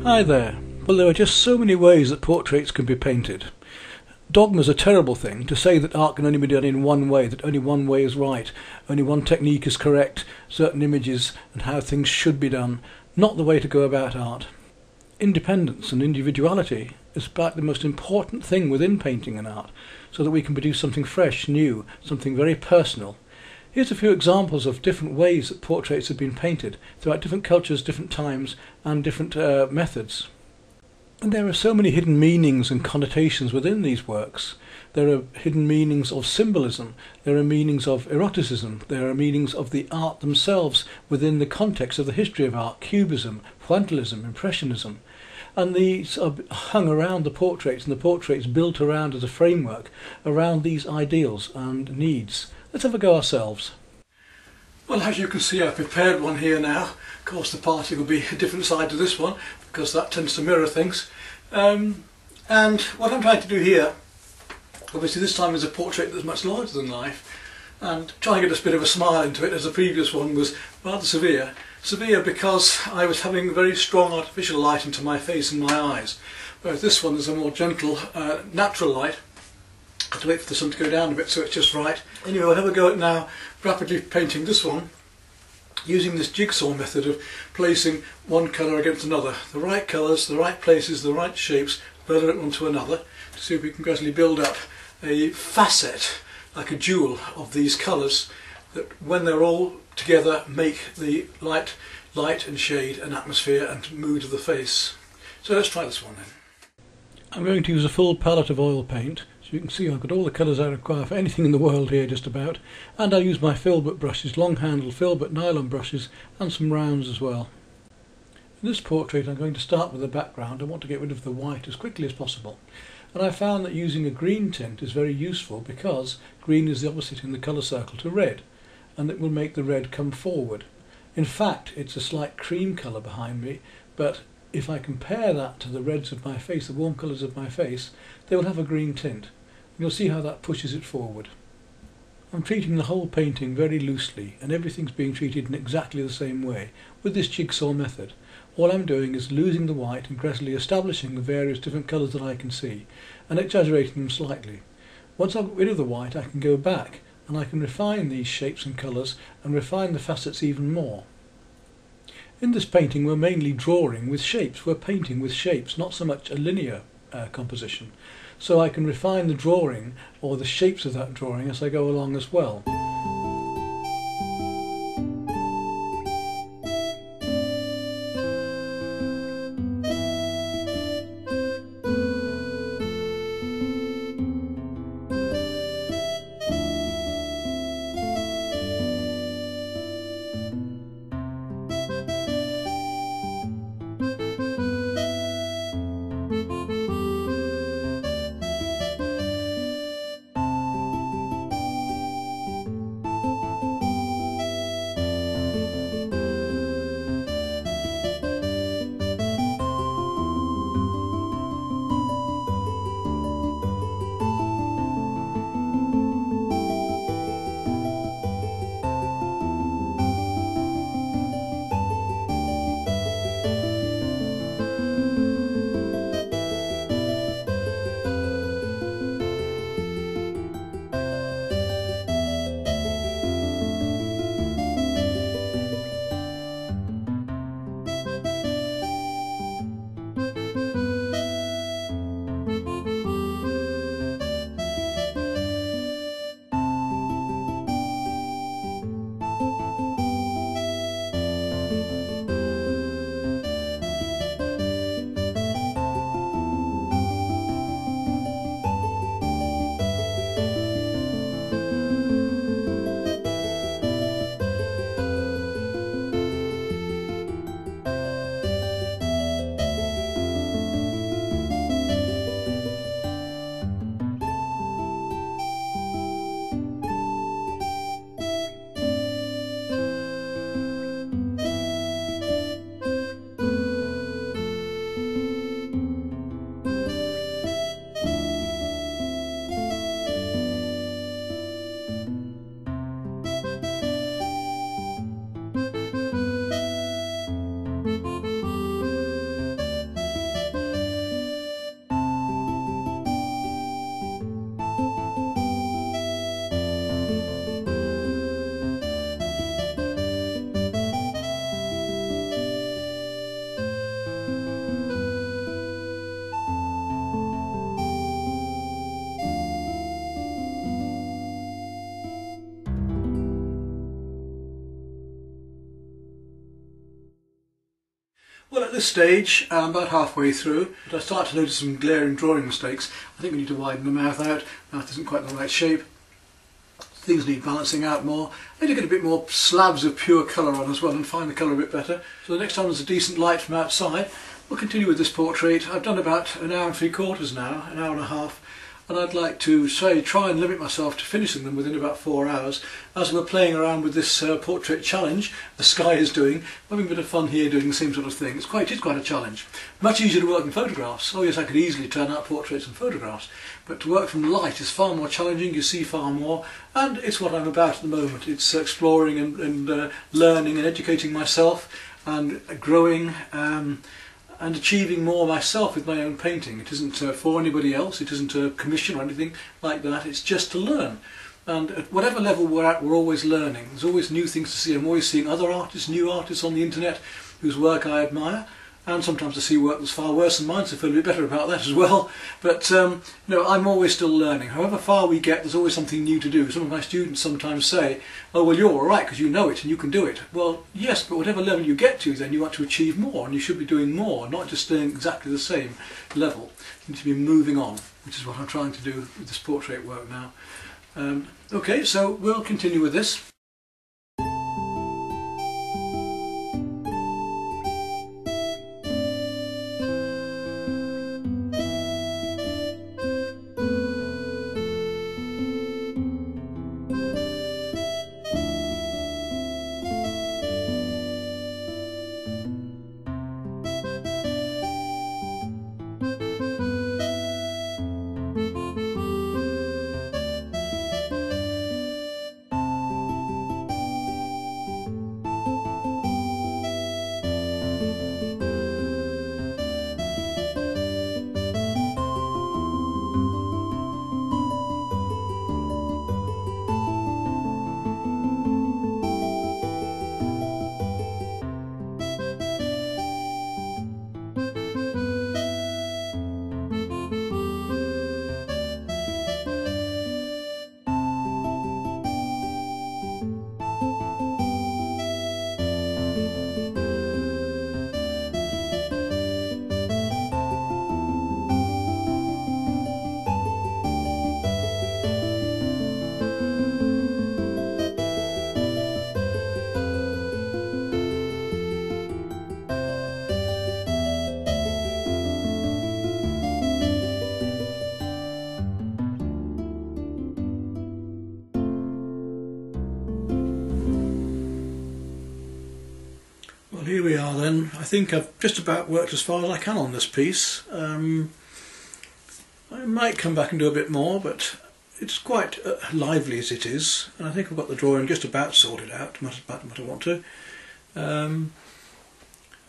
Hi there. Well, there are just so many ways that portraits can be painted. Dogma's a terrible thing, to say that art can only be done in one way, that only one way is right, only one technique is correct, certain images and how things should be done. Not the way to go about art. Independence and individuality is about the most important thing within painting and art, so that we can produce something fresh, new, something very personal. Here's a few examples of different ways that portraits have been painted throughout different cultures, different times and different methods. And there are so many hidden meanings and connotations within these works. There are hidden meanings of symbolism, there are meanings of eroticism, there are meanings of the art themselves within the context of the history of art, cubism, pointillism, impressionism. And these are hung around the portraits, and the portraits built around as a framework around these ideals and needs. Let's have a go ourselves. Well, as you can see, I've prepared one here now. Of course the party will be a different side to this one because that tends to mirror things. And what I'm trying to do here, obviously this time is a portrait that's much larger than life, and trying to get a bit of a smile into it, as the previous one was rather severe. Severe because I was having very strong artificial light into my face and my eyes, whereas this one is a more gentle, natural light. I have to wait for the sun to go down a bit so it's just right. Anyway, I'll have a go at now rapidly painting this one using this jigsaw method of placing one colour against another. The right colours, the right places, the right shapes relevant one to another, to see if we can gradually build up a facet, like a jewel, of these colours that when they're all together make the light and shade and atmosphere and mood of the face. So let's try this one then. I'm going to use a full palette of oil paint. So you can see I've got all the colours I require for anything in the world here just about, and I use my filbert brushes, long handled filbert nylon brushes, and some rounds as well. In this portrait I'm going to start with the background. I want to get rid of the white as quickly as possible, and I found that using a green tint is very useful because green is the opposite in the colour circle to red, and it will make the red come forward. In fact, it's a slight cream colour behind me, but if I compare that to the reds of my face, the warm colours of my face, they will have a green tint. You'll see how that pushes it forward. I'm treating the whole painting very loosely, and everything's being treated in exactly the same way with this jigsaw method. All I'm doing is losing the white and gradually establishing the various different colours that I can see and exaggerating them slightly. Once I've got rid of the white, I can go back and I can refine these shapes and colours and refine the facets even more. In this painting we're mainly drawing with shapes, we're painting with shapes, not so much a linear composition. So I can refine the drawing or the shapes of that drawing as I go along as well. Well, at this stage, I'm about halfway through, but I start to notice some glaring drawing mistakes. I think we need to widen the mouth out. Mouth isn't quite the right shape. Things need balancing out more. I need to get a bit more slabs of pure colour on as well and find the colour a bit better. So the next time there's a decent light from outside, we'll continue with this portrait. I've done about an hour and 3/4 now, an hour and a half. And I'd like to try and limit myself to finishing them within about 4 hours. As we're playing around with this portrait challenge, the Sky is doing, we're having a bit of fun here doing the same sort of thing. It is quite a challenge. Much easier to work in photographs. Oh yes, I could easily turn out portraits and photographs, but to work from light is far more challenging. You see far more, and it's what I'm about at the moment. It's exploring and learning and educating myself and growing. And achieving more myself with my own painting. It isn't for anybody else, it isn't a commission or anything like that, it's just to learn. And at whatever level we're at, we're always learning. There's always new things to see. I'm always seeing other artists, new artists on the internet whose work I admire, and sometimes I see work that's far worse than mine, so I feel a bit better about that as well. But no, I'm always still learning. However far we get, there's always something new to do. Some of my students sometimes say, oh well, you're alright because you know it and you can do it. Well yes, but whatever level you get to, then you want to achieve more, and you should be doing more, not just staying exactly the same level. You need to be moving on, which is what I'm trying to do with this portrait work now. Okay, so we'll continue with this. Well, here we are then. I think I've just about worked as far as I can on this piece. I might come back and do a bit more, but it's quite lively as it is, and I think I've got the drawing just about sorted out, much about what I want to. And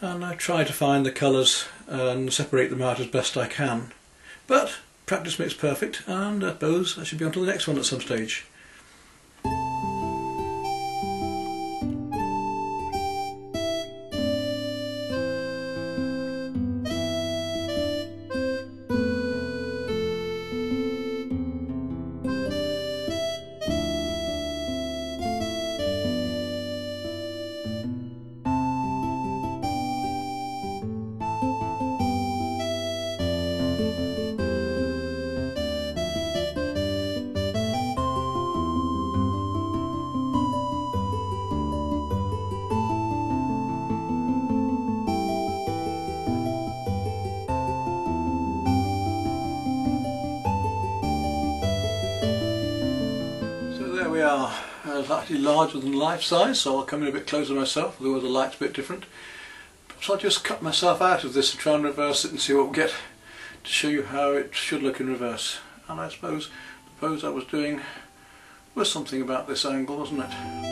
I try to find the colours and separate them out as best I can. But practice makes perfect, and I suppose I should be on to the next one at some stage. We are slightly larger than life size, so I'll come in a bit closer myself, although the light's a bit different. So I'll just cut myself out of this and try and reverse it and see what we get to show you how it should look in reverse. And I suppose the pose I was doing was something about this angle, wasn't it?